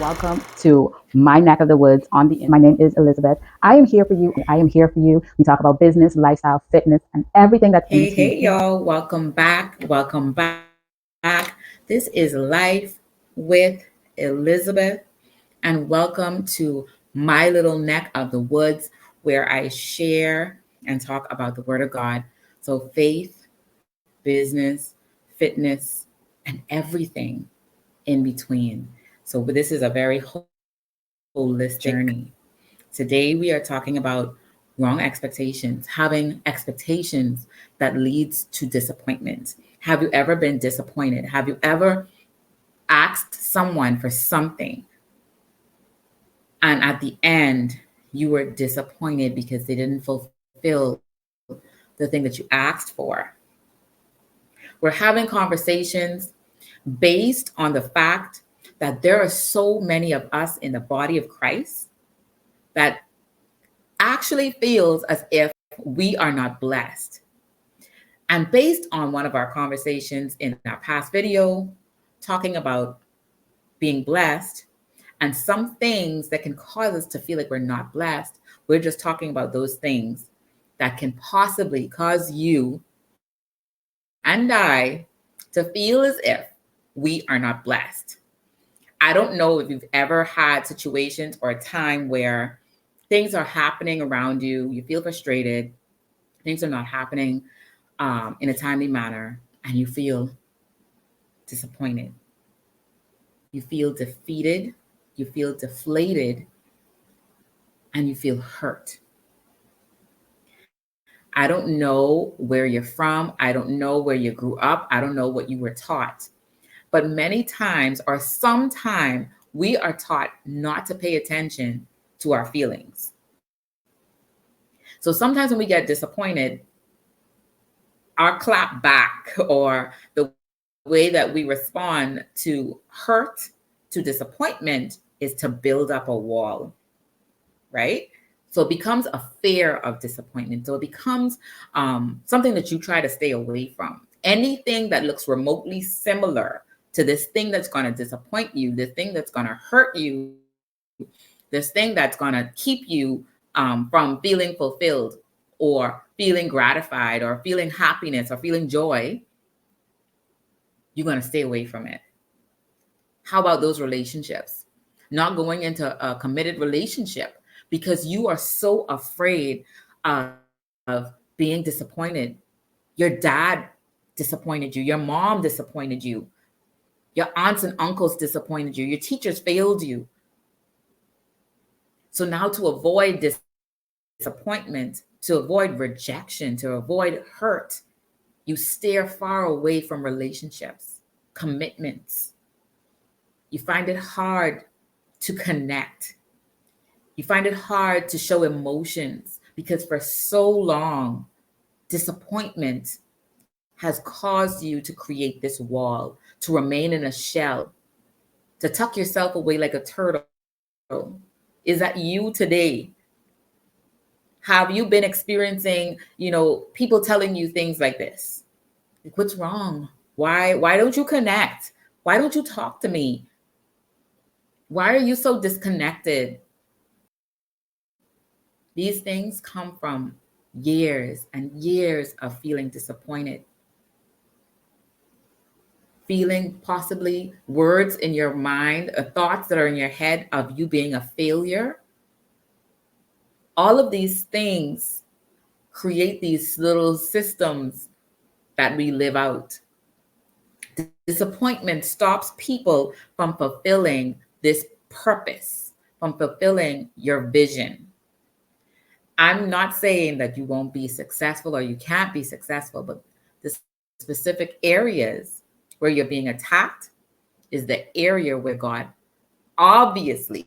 welcome to my neck of the woods on the. My name is Elizabeth. I am here for you. I am here for you. We talk about business, lifestyle, fitness, and everything that's in Hey, between. hey, y'all. Welcome back. Welcome back. This is Life with Elizabeth, and welcome to my little neck of the woods where I share and talk about the Word of God. So, faith, business, fitness, and everything in between. So, this is a very holistic journey. Today, we are talking about wrong expectations, having expectations that leads to disappointment. Have you ever been disappointed? Have you ever asked someone for something and at the end you were disappointed because they didn't fulfill the thing that you asked for? We're having conversations based on the fact that there are so many of us in the body of Christ that actually feels as if we are not blessed. And based on one of our conversations in our past video, talking about being blessed and some things that can cause us to feel like we're not blessed, we're just talking about those things that can possibly cause you and I to feel as if we are not blessed. I don't know if you've ever had situations or a time where things are happening around you, you feel frustrated, things are not happening in a timely manner, and you feel disappointed. You feel defeated, you feel deflated, and you feel hurt. I don't know where you're from. I don't know where you grew up. I don't know what you were taught. But many times, or sometime, we are taught not to pay attention to our feelings. So sometimes when we get disappointed, our clap back or the way that we respond to hurt, to disappointment, is to build up a wall, right? So it becomes a fear of disappointment. So it becomes something that you try to stay away from. Anything that looks remotely similar to this thing that's going to disappoint you, this thing that's going to hurt you, this thing that's going to keep you from feeling fulfilled or feeling gratified or feeling happiness or feeling joy, you're going to stay away from it. How about those relationships? Not going into a committed relationship because you are so afraid of being disappointed. Your dad disappointed you, your mom disappointed you, your aunts and uncles disappointed you, your teachers failed you. So now to avoid disappointment, to avoid rejection, to avoid hurt, you steer far away from relationships, commitments. You find it hard to connect. You find it hard to show emotions because for so long, disappointment has caused you to create this wall, to remain in a shell, to tuck yourself away like a turtle. Is that you today? Have you been experiencing, people telling you things like this? Like, what's wrong? Why don't you connect? Why don't you talk to me? Why are you so disconnected? These things come from years and years of feeling disappointed, feeling possibly words in your mind, thoughts that are in your head of you being a failure. All of these things create these little systems that we live out. Disappointment stops people from fulfilling this purpose, from fulfilling your vision. I'm not saying that you won't be successful or you can't be successful, but the specific areas where you're being attacked is the area where God obviously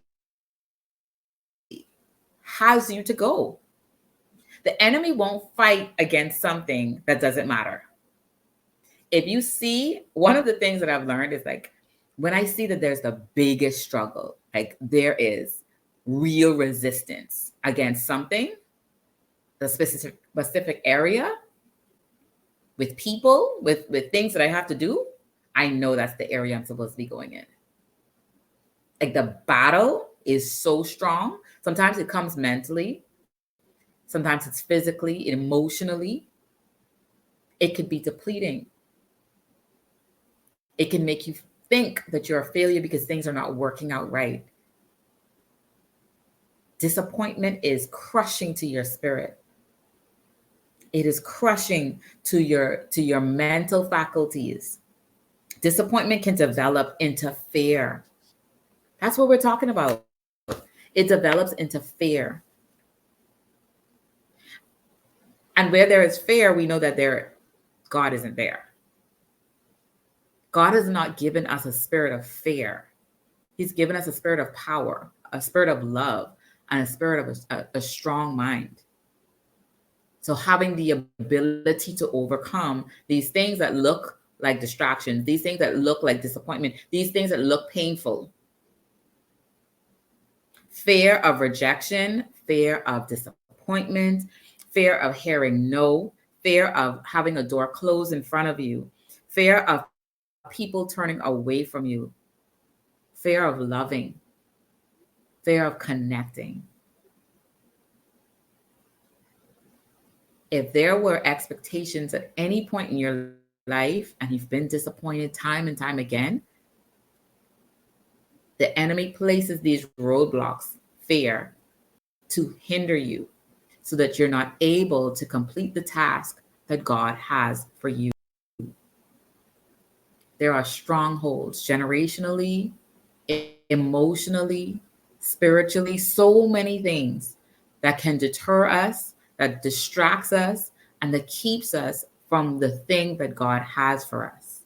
has you to go. The enemy won't fight against something that doesn't matter. If you see, one of the things that I've learned is like when I see that there's the biggest struggle, like there is real resistance against something, the specific area with people, with things that I have to do, I know that's the area I'm supposed to be going in. Like the battle is so strong. Sometimes it comes mentally, sometimes it's physically, emotionally. It could be depleting. It can make you think that you're a failure because things are not working out right. Disappointment is crushing to your spirit. It is crushing to your mental faculties. Disappointment can develop into fear. That's what we're talking about. It develops into fear. And where there is fear, we know that God isn't there. God has not given us a spirit of fear. He's given us a spirit of power, a spirit of love, and a spirit of a strong mind. So having the ability to overcome these things that look like distractions, these things that look like disappointment, these things that look painful. Fear of rejection, fear of disappointment, fear of hearing no, fear of having a door closed in front of you, fear of people turning away from you, fear of loving, fear of connecting. If there were expectations at any point in your life and you've been disappointed time and time again, the enemy places these roadblocks, fear, to hinder you so that you're not able to complete the task that God has for you. There are strongholds generationally, emotionally, spiritually, so many things that can deter us, that distracts us, and that keeps us from the thing that God has for us.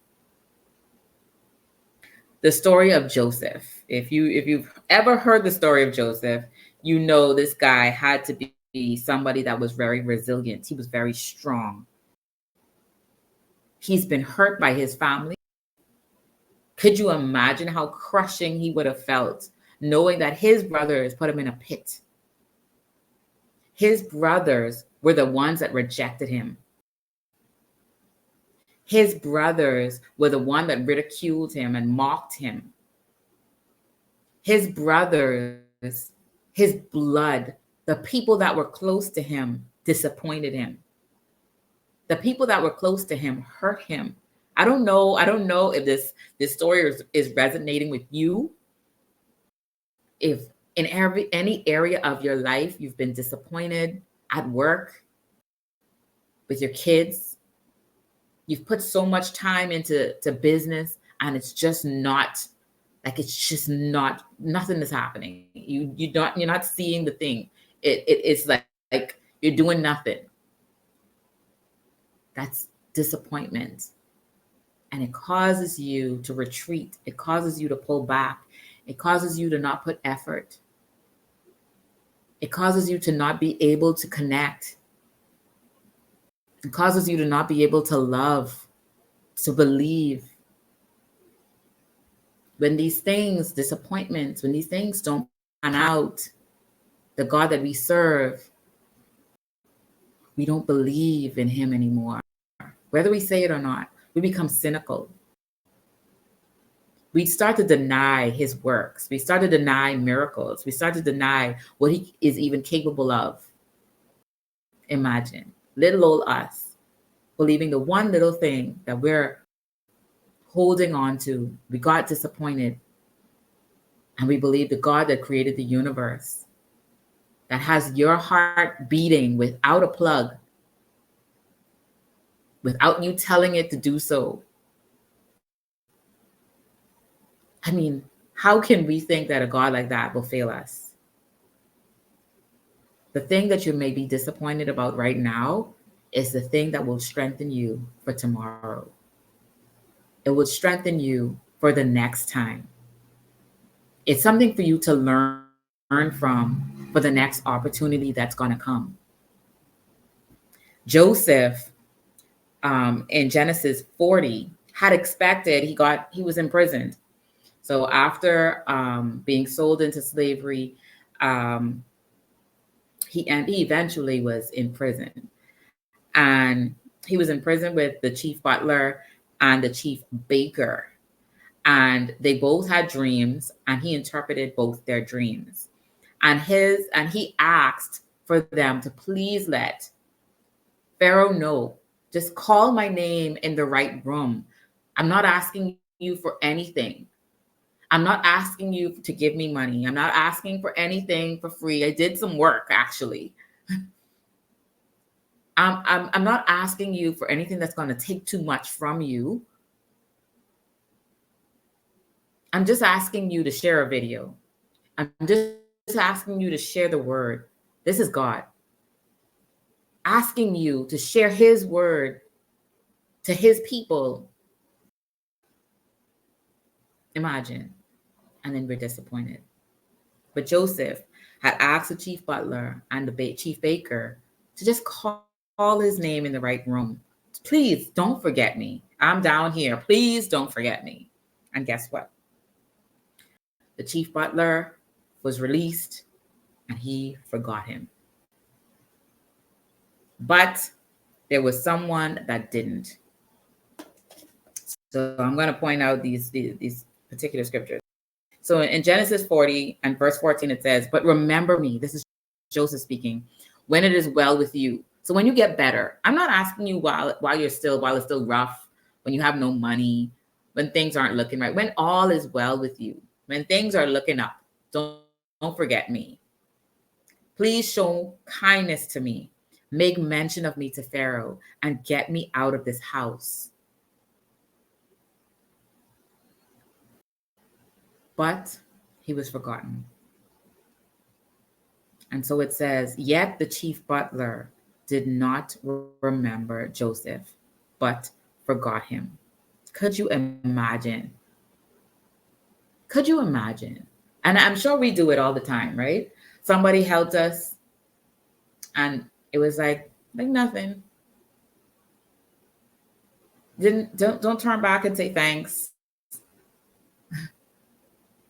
The story of Joseph. If you've ever heard the story of Joseph, you know this guy had to be somebody that was very resilient. He was very strong. He's been hurt by his family. Could you imagine how crushing he would have felt knowing that his brothers put him in a pit? His brothers were the ones that rejected him. His brothers were the one that ridiculed him and mocked him. His brothers, his blood, the people that were close to him disappointed him. The people that were close to him hurt him. I don't know if this story is resonating with you. If in any area of your life you've been disappointed at work, with your kids, you've put so much time into business and it's just not, like, it's just not, nothing is happening. You're not seeing the thing. It's like you're doing nothing. That's disappointment. And it causes you to retreat. It causes you to pull back. It causes you to not put effort. It causes you to not be able to connect. It causes you to not be able to love, to believe. When these things, disappointments, when these things don't pan out, the God that we serve, we don't believe in him anymore. Whether we say it or not, we become cynical. We start to deny his works. We start to deny miracles. We start to deny what he is even capable of. Imagine little old us believing the one little thing that we're holding on to. We got disappointed. And we believe the God that created the universe, that has your heart beating without a plug, without you telling it to do so. I mean, how can we think that a God like that will fail us? The thing that you may be disappointed about right now is the thing that will strengthen you for tomorrow. It will strengthen you for the next time. It's something for you to learn from for the next opportunity that's going to come. Joseph, in Genesis 40, had expected, he was imprisoned. So after being sold into slavery, he eventually was in prison. And he was in prison with the chief butler and the chief baker. and they both had dreams, and he interpreted both their dreams. And he asked for them to please let Pharaoh know, just call my name in the right room. I'm not asking you for anything. I'm not asking you to give me money. I'm not asking for anything for free. I did some work actually. I'm not asking you for anything that's going to take too much from you. I'm just asking you to share a video. I'm just asking you to share the word. This is God asking you to share his word to his people. Imagine. And then we're disappointed. But Joseph had asked the chief butler and the chief baker to just call his name in the right room. Please don't forget me. I'm down here. Please don't forget me. And guess what? The chief butler was released and he forgot him. But there was someone that didn't. So I'm going to point out these particular scriptures. So in Genesis 40 and verse 14, it says, but remember me, this is Joseph speaking, when it is well with you. So when you get better, I'm not asking you while it's still rough, when you have no money, when things aren't looking right, when all is well with you, when things are looking up, don't forget me. Please show kindness to me. Make mention of me to Pharaoh and get me out of this house. But he was forgotten. And so it says, yet the chief butler did not remember Joseph, but forgot him. Could you imagine? Could you imagine? And I'm sure we do it all the time, right? Somebody helped us and it was like nothing. Don't turn back and say thanks.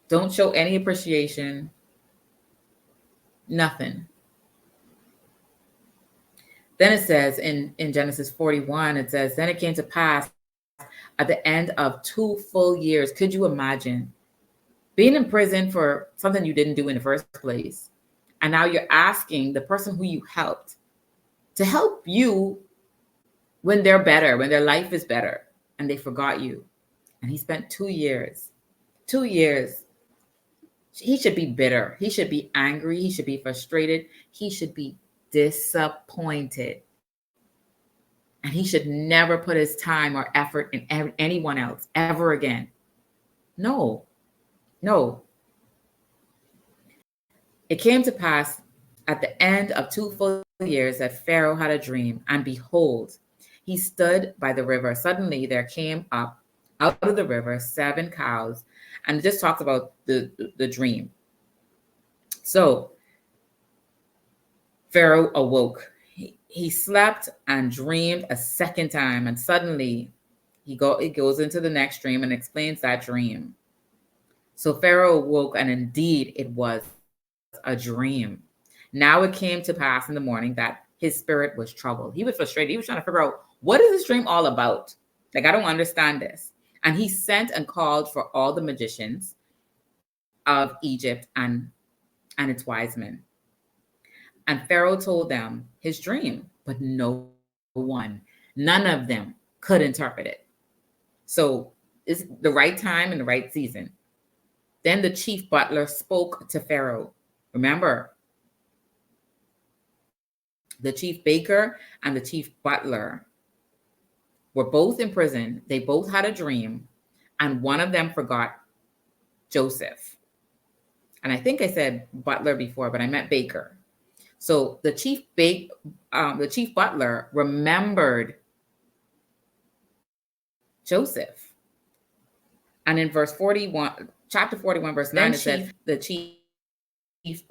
Don't show any appreciation. Nothing. Then it says in Genesis 41, it says, then it came to pass at the end of 2 full years. Could you imagine being in prison for something you didn't do in the first place? And now you're asking the person who you helped to help you when they're better, when their life is better, and they forgot you. And he spent 2 years. 2 years. He should be bitter. He should be angry. He should be frustrated. He should be disappointed. And he should never put his time or effort in anyone else ever again. No. It came to pass at the end of 2 full years that Pharaoh had a dream, and behold, he stood by the river. Suddenly there came up out of the river 7 cows, and it just talks about the dream. So Pharaoh awoke. He slept and dreamed a second time, and suddenly he goes into the next dream and explains that dream. So Pharaoh awoke, and indeed it was a dream. Now it came to pass in the morning that his spirit was troubled. He was frustrated. He was trying to figure out, what is this dream all about? Like, I don't understand this. And he sent and called for all the magicians of Egypt and its wise men. And Pharaoh told them his dream, but none of them could interpret it. So it's the right time and the right season. Then the chief butler spoke to Pharaoh. Remember, the chief baker and the chief butler were both in prison. They both had a dream, and one of them forgot Joseph. And I think I said butler before, but I meant baker. So the chief butler remembered Joseph. And in verse 41, chapter 41, verse 9, it says, the chief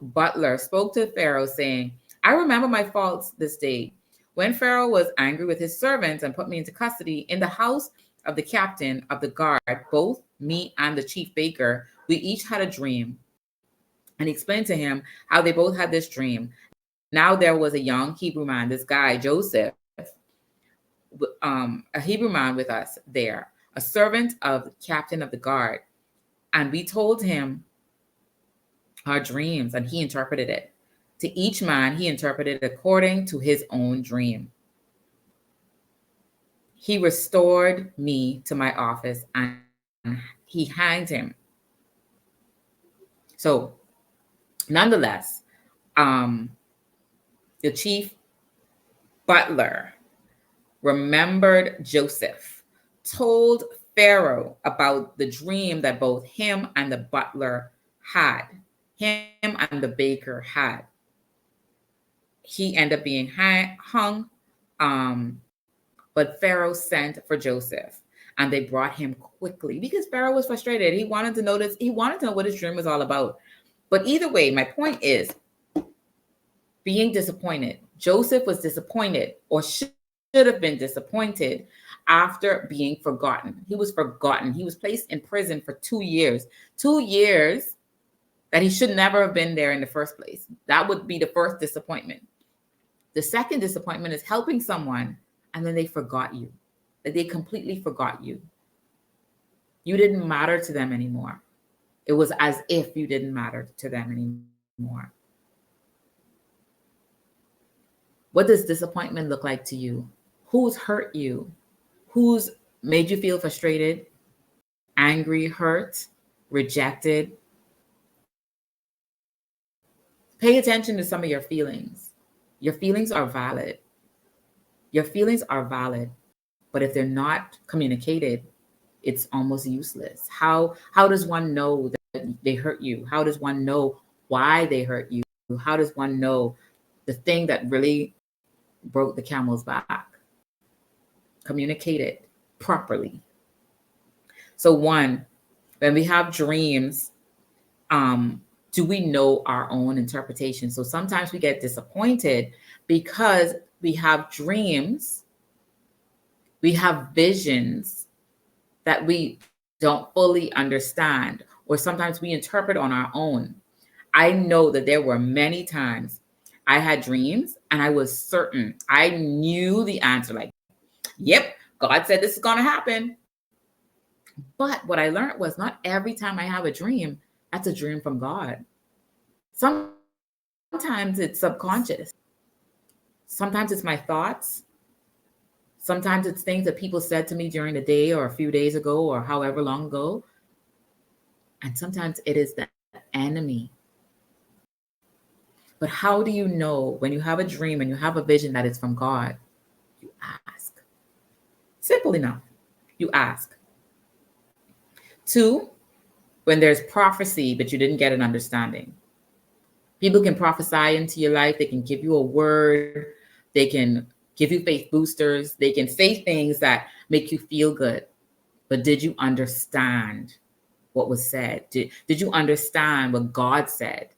butler spoke to Pharaoh, saying, I remember my faults this day, when Pharaoh was angry with his servants and put me into custody in the house of the captain of the guard. Both me and the chief baker, we each had a dream. And he explained to him how they both had this dream. Now there was a young Hebrew man, this guy, Joseph, a Hebrew man with us there, a servant of the captain of the guard. And we told him our dreams, and he interpreted it. To each man, he interpreted according to his own dream. He restored me to my office and he hanged him. So, nonetheless, um, the chief butler remembered Joseph, told Pharaoh about the dream that both him and the butler had, him and the baker had. He ended up being hung, but Pharaoh sent for Joseph, and they brought him quickly because Pharaoh was frustrated. He wanted to know this. He wanted to know what his dream was all about. But either way, my point is being disappointed. Joseph was disappointed, or should have been disappointed after being forgotten. He was forgotten. He was placed in prison for 2 years. 2 years that he should never have been there in the first place. That would be the first disappointment. The second disappointment is helping someone and then they forgot you. That they completely forgot you. You didn't matter to them anymore. It was as if you didn't matter to them anymore. What does disappointment look like to you? Who's hurt you? Who's made you feel frustrated, angry, hurt, rejected? Pay attention to some of your feelings. Your feelings are valid. Your feelings are valid, but if they're not communicated, it's almost useless. How does one know that they hurt you? How does one know why they hurt you? How does one know the thing that really broke the camel's back? Communicate it properly. So one, when we have dreams, do we know our own interpretation? So sometimes we get disappointed because we have dreams, we have visions that we don't fully understand, or sometimes we interpret on our own. I know that there were many times I had dreams and I was certain, I knew the answer, like, yep, God said this is going to happen. But what I learned was not every time I have a dream, that's a dream from God. Sometimes it's subconscious. Sometimes it's my thoughts. Sometimes it's things that people said to me during the day or a few days ago or however long ago. And sometimes it is the enemy. But how do you know when you have a dream and you have a vision that it's from God? You ask. Simple enough. You ask. 2, when there's prophecy, but you didn't get an understanding. People can prophesy into your life. They can give you a word. They can give you faith boosters. They can say things that make you feel good. But did you understand what was said? Did you understand what God said?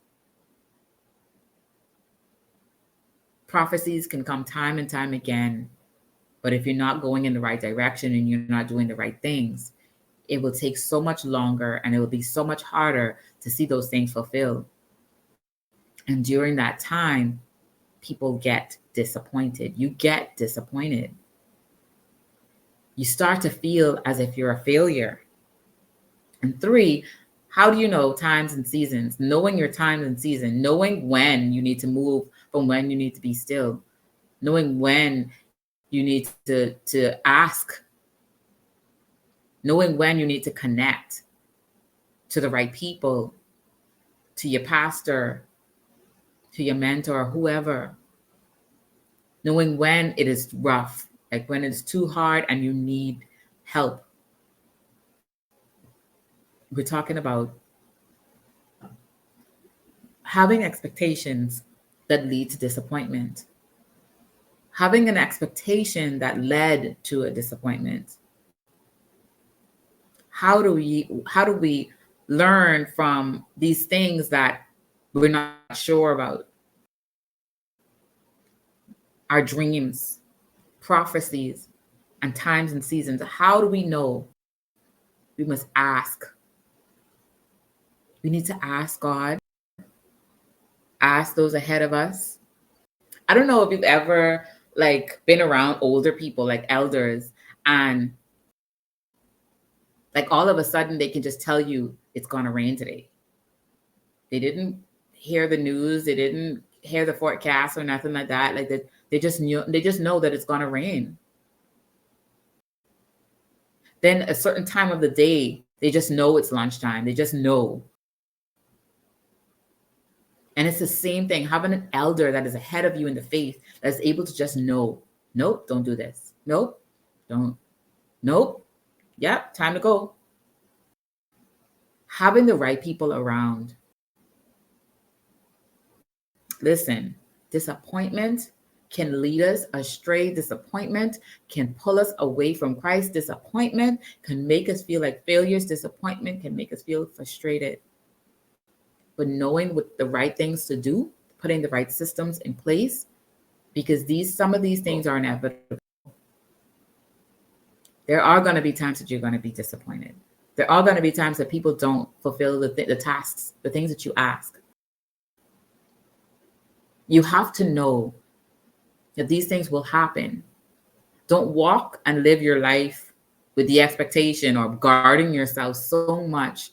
Prophecies can come time and time again. But if you're not going in the right direction and you're not doing the right things, it will take so much longer and it will be so much harder to see those things fulfilled. And during that time, people get disappointed. You get disappointed. You start to feel as if you're a failure. And 3, how do you know times and seasons? Knowing your times and season, knowing when you need to move from when you need to be still, knowing when you need to ask, knowing when you need to connect to the right people, to your pastor, to your mentor, whoever, knowing when it is rough, like when it's too hard and you need help. We're talking about having expectations that lead to disappointment, having an expectation that led to a disappointment. How do we learn from these things that we're not sure about? Our dreams, prophecies, and times and seasons. How do we know? We must ask. We need to ask God, ask those ahead of us. I don't know if you've ever been around older people, like elders, and Like all of a sudden, they can just tell you it's going to rain today. They didn't hear the news. They didn't hear the forecast or nothing like that. Like they just knew. They just know that it's going to rain. Then a certain time of the day, they just know it's lunchtime. They just know. And it's the same thing. Having an elder that is ahead of you in the faith that's able to just know, nope, don't do this. Nope, don't. Nope. Yep, time to go. Having the right people around. Listen, disappointment can lead us astray. Disappointment can pull us away from Christ. Disappointment can make us feel like failures. Disappointment can make us feel frustrated. But knowing what the right things to do, putting the right systems in place, because some of these things are inevitable. There are going to be times that you're going to be disappointed. There are going to be times that people don't fulfill the tasks, the things that you ask. You have to know that these things will happen. Don't walk and live your life with the expectation or guarding yourself so much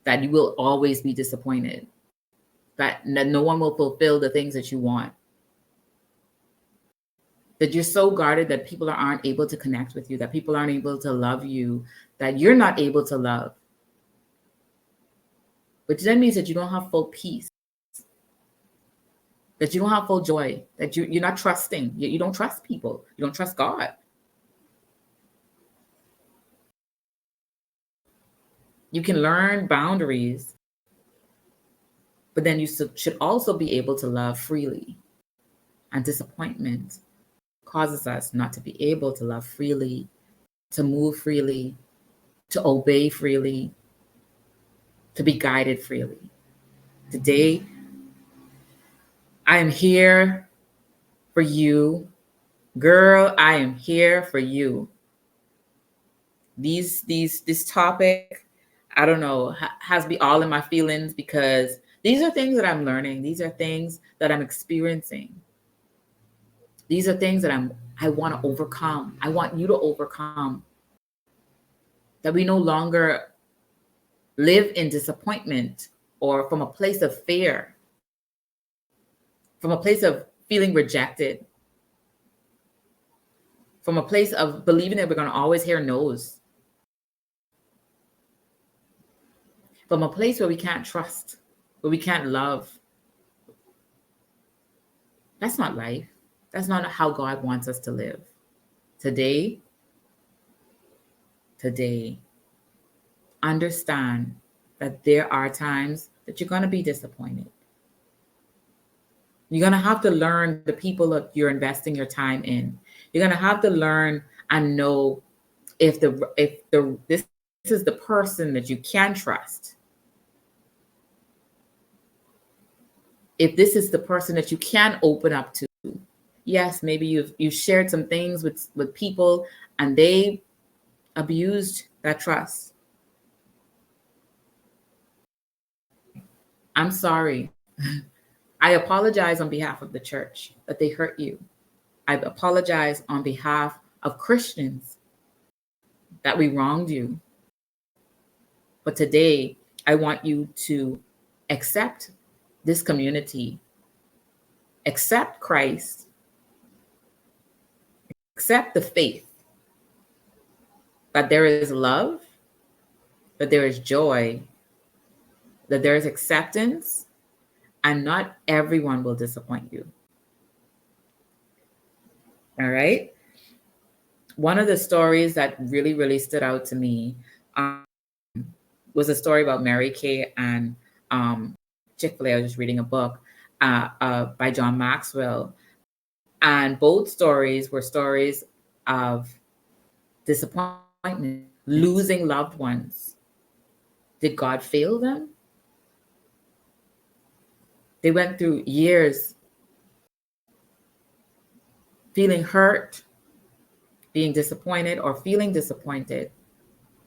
that you will always be disappointed, that no one will fulfill the things that you want, that you're so guarded that people aren't able to connect with you, that people aren't able to love you, that you're not able to love. Which then means that you don't have full peace, that you don't have full joy, that you're not trusting. You don't trust people. You don't trust God. You can learn boundaries, but then you should also be able to love freely. And disappointment causes us not to be able to love freely, to move freely, to obey freely, to be guided freely. Today, I am here for you. Girl, I am here for you. This topic, I don't know, has me all in my feelings because these are things that I'm learning. These are things that I'm experiencing. These are things that I want to overcome. I want you to overcome. That we no longer live in disappointment or from a place of fear, from a place of feeling rejected, from a place of believing that we're going to always hear no's, from a place where we can't trust, where we can't love. That's not life. That's not how God wants us to live. Today, understand that there are times that you're going to be disappointed. You're going to have to learn the people that you're investing your time in. You're going to have to learn and know if this is the person that you can trust. If this is the person that you can open up to. Yes, maybe you've shared some things with people and they abused that trust. I'm sorry. I apologize on behalf of the church that they hurt you. I apologize on behalf of Christians that we wronged you. But today, I want you to accept this community, accept Christ, accept the faith that there is love, that there is joy, that there is acceptance, and not everyone will disappoint you. All right? One of the stories that really, really stood out to me was a story about Mary Kay and Chick-fil-A. I was just reading a book by John Maxwell. And both stories were stories of disappointment, losing loved ones. Did God fail them? They went through years feeling hurt, being disappointed, or feeling disappointed,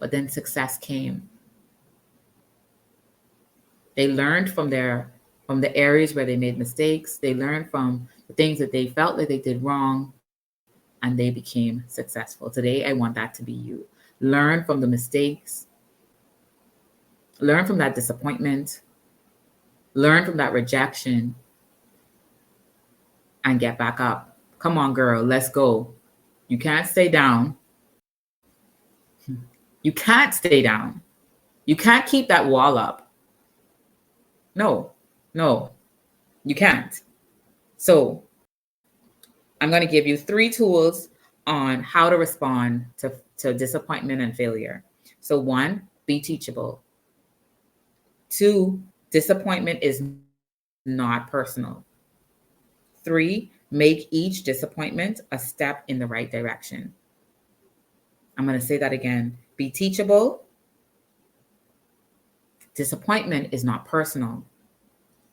but then success came. They learned from the areas where they made mistakes. They learned from the things that they felt like they did wrong, and they became successful. Today, I want that to be you. learn from the mistakes, learn from that disappointment, learn from that rejection, and get back up. Come on, girl, let's go. You can't stay down. You can't stay down. You can't keep that wall up. No, no, you can't. So, I'm going to give you 3 tools on how to respond to disappointment and failure. So, 1, be teachable. 2, disappointment is not personal. 3, make each disappointment a step in the right direction. I'm going to say that again. Be teachable. Disappointment is not personal.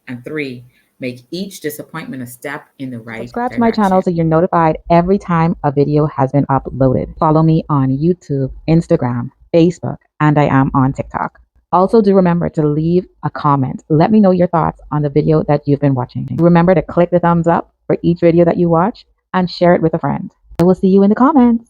And 3, make each disappointment a step in the right Subscribe to my channel direction. so you're notified every time a video has been uploaded. Follow me on YouTube, Instagram, Facebook, and I am on TikTok. Also, do remember to leave a comment. Let me know your thoughts on the video that you've been watching. Remember to click the thumbs up for each video that you watch and share it with a friend. I will see you in the comments.